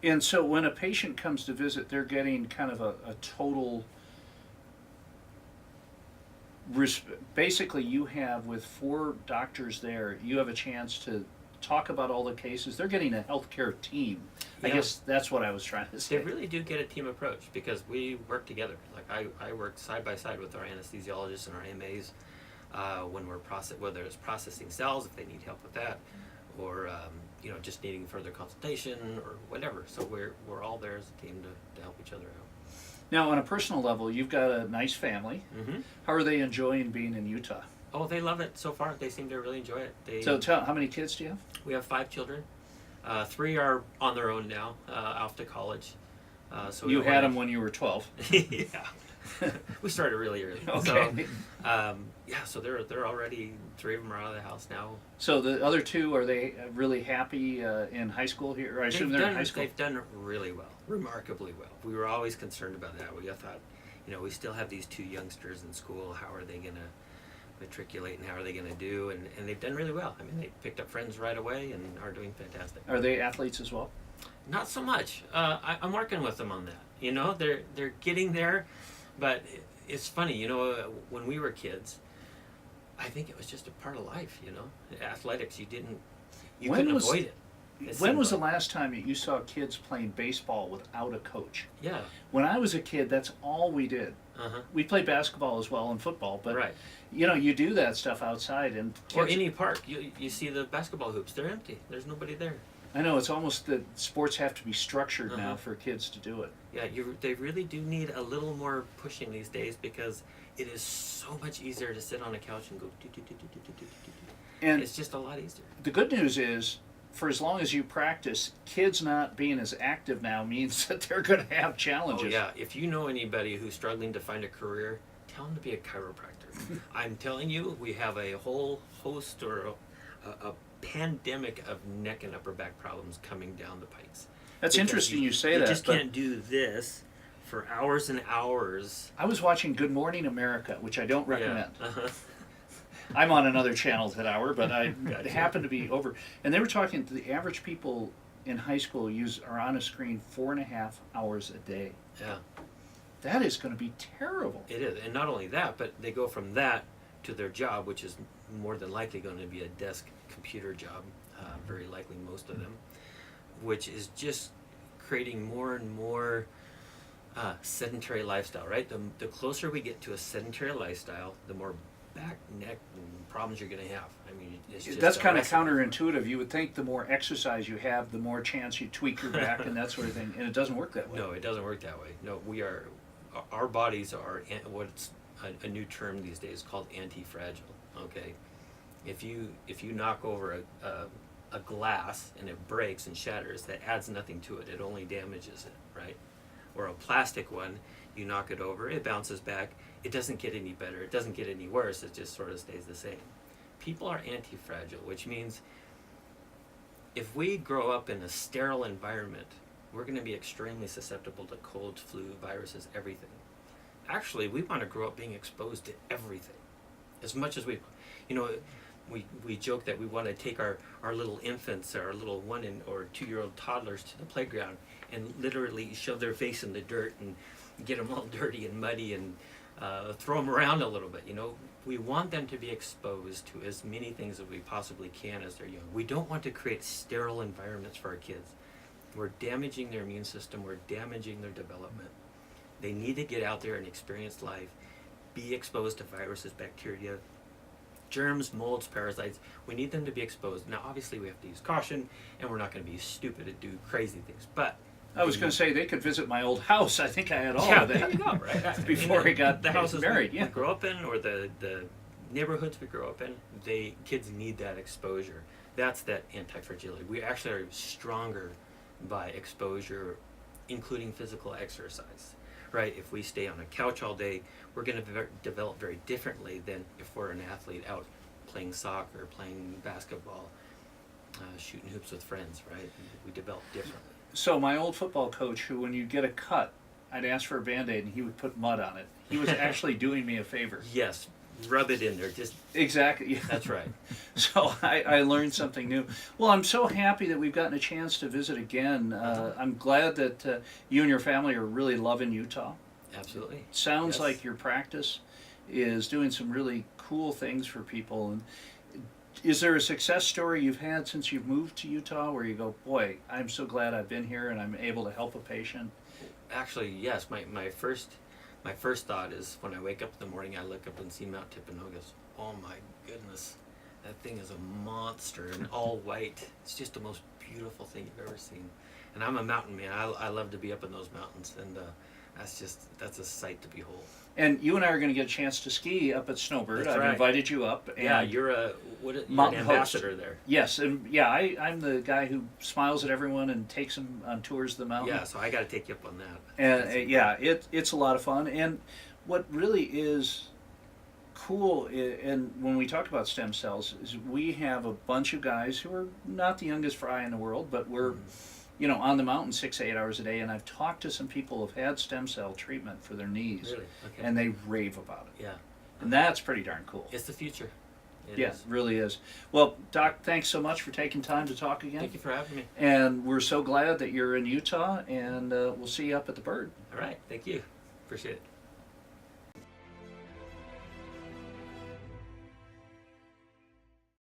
And so when a patient comes to visit, they're getting kind of a total, basically you have, with 4 doctors there, you have a chance to talk about all the cases. They're getting a healthcare team. I Yeah. guess that's what I was trying to say. They really do get a team approach because we work together. Like I work side by side with our anesthesiologists and our MAs when we're whether it's processing cells if they need help with that, or just needing further consultation or whatever. So we're all there as a team to help each other out. Now, on a personal level, you've got a nice family. Mm-hmm. How are they enjoying being in Utah? Oh, they love it so far. They seem to really enjoy it. So tell, how many kids do you have? We have 5 children. 3 are on their own now, off to college. So You had them when you were 12. Yeah, we started really early. Okay. So they're already 3 of them are out of the house now. So the other 2, are they really happy in high school here? Or I assume they're in high school. They've done really well, remarkably well. We were always concerned about that. We thought, we still have these 2 youngsters in school. How are they going to matriculate and how are they going to do? And they've done really well. I mean, they picked up friends right away and are doing fantastic. Are they athletes as well? Not so much. I'm working with them on that. They're getting there, but it's funny. When we were kids, I think it was just a part of life. Athletics. You couldn't avoid it. When was the last time that you saw kids playing baseball without a coach? Yeah. When I was a kid, that's all we did. Uh-huh. We played basketball as well and football, but right. You do that stuff outside and or any park. You see the basketball hoops; they're empty. There's nobody there. I know, it's almost that sports have to be structured now Uh-huh. for kids to do it. Yeah, they really do need a little more pushing these days because it is so much easier to sit on a couch and go do, do, do, do, do, do, do, do, do. And It's just a lot easier. the good news is, for as long as you practice, kids not being as active now means that they're going to have challenges. Oh yeah, if you know anybody who's struggling to find a career, tell them to be a chiropractor. I'm telling you, we have a whole host or a pandemic of neck and upper back problems coming down the pipes. That's Because interesting you say that. You just but can't do this for hours and hours. I was watching Good Morning America, which I don't recommend. Yeah. Uh-huh. I'm on another channel that hour, but I Gotcha. happened to be over. And they were talking, the average people in high school are on a screen 4.5 hours a day. Yeah, That is going to be terrible. it is. And not only that, but they go from that to their job, which is more than likely going to be a desk computer job, very likely most of them, which is just creating more and more sedentary lifestyle, right? The closer we get to a sedentary lifestyle, the more back, neck, and problems you're going to have. I mean, it's just That's a kind of recipe. counterintuitive. You would think the more exercise you have, the more chance you tweak your back and that sort of thing, and it doesn't work that way. No, it doesn't work that way. No, our bodies are what's a new term these days called anti-fragile. Okay, if you knock over a glass and it breaks and shatters, that adds nothing to it. It only damages it, right? Or a plastic one, you knock it over, it bounces back. It doesn't get any better. It doesn't get any worse. It just sort of stays the same. People are anti-fragile, which means if we grow up in a sterile environment, we're going to be extremely susceptible to cold, flu, viruses, everything. Actually, we want to grow up being exposed to everything. As much as we joke that we want to take our little infants, our little 1 or 2-year-old toddlers to the playground and literally shove their face in the dirt and get them all dirty and muddy and throw them around a little bit. We want them to be exposed to as many things as we possibly can as they're young. We don't want to create sterile environments for our kids. We're damaging their immune system. We're damaging their development. They need to get out there and experience life, be exposed to viruses, bacteria, germs, molds, parasites. We need them to be exposed. Now, obviously, we have to use caution, and we're not going to be stupid and do crazy things. But I was going to say, they could visit my old house. I think I had all of that. there you go, right? Before he got the houses married, we yeah. grew up in, or the neighborhoods we grew up in, kids need that exposure. That's that anti-fragility. We actually are stronger by exposure, including physical exercise, right? If we stay on a couch all day, we're going to develop very differently than if we're an athlete out playing soccer, playing basketball, shooting hoops with friends, right? We develop differently. So my old football coach, who when you get a cut, I'd ask for a Band-Aid and he would put mud on it. He was actually doing me a favor. Yes, rub it in there. Just Exactly. that's right. So I learned something new. Well, I'm so happy that we've gotten a chance to visit again. I'm glad that you and your family are really loving Utah. Absolutely. Sounds Yes. like your practice is doing some really cool things for people. And is there a success story you've had since you've moved to Utah where you go, boy, I'm so glad I've been here and I'm able to help a patient? Actually, yes. My first thought is when I wake up in the morning, I look up and see Mount Timpanogos. Oh my goodness, that thing is a monster and all white. It's just the most beautiful thing you've ever seen. And I'm a mountain man. I love to be up in those mountains, and that's a sight to behold. And you and I are going to get a chance to ski up at Snowbird. That's I've right. invited you up. And Yeah, you're an Mountain host. ambassador there. Yes, and yeah, I'm the guy who smiles at everyone and takes them on tours of the mountain. Yeah, so I got to take you up on that. And That's- yeah, it's a lot of fun. And what really is cool, and when we talk about stem cells, is we have a bunch of guys who are not the youngest fry in the world, but we're on the mountain 6 to 8 hours a day. And I've talked to some people who've had stem cell treatment for their knees, Really? Okay. and they rave about it. Yeah, And that's pretty darn cool. it's the future. It Yeah, is. it really is. Well, Doc, thanks so much for taking time to talk again. Thank you for having me. And we're so glad that you're in Utah, and we'll see you up at the Bird. All right, thank you. Appreciate it.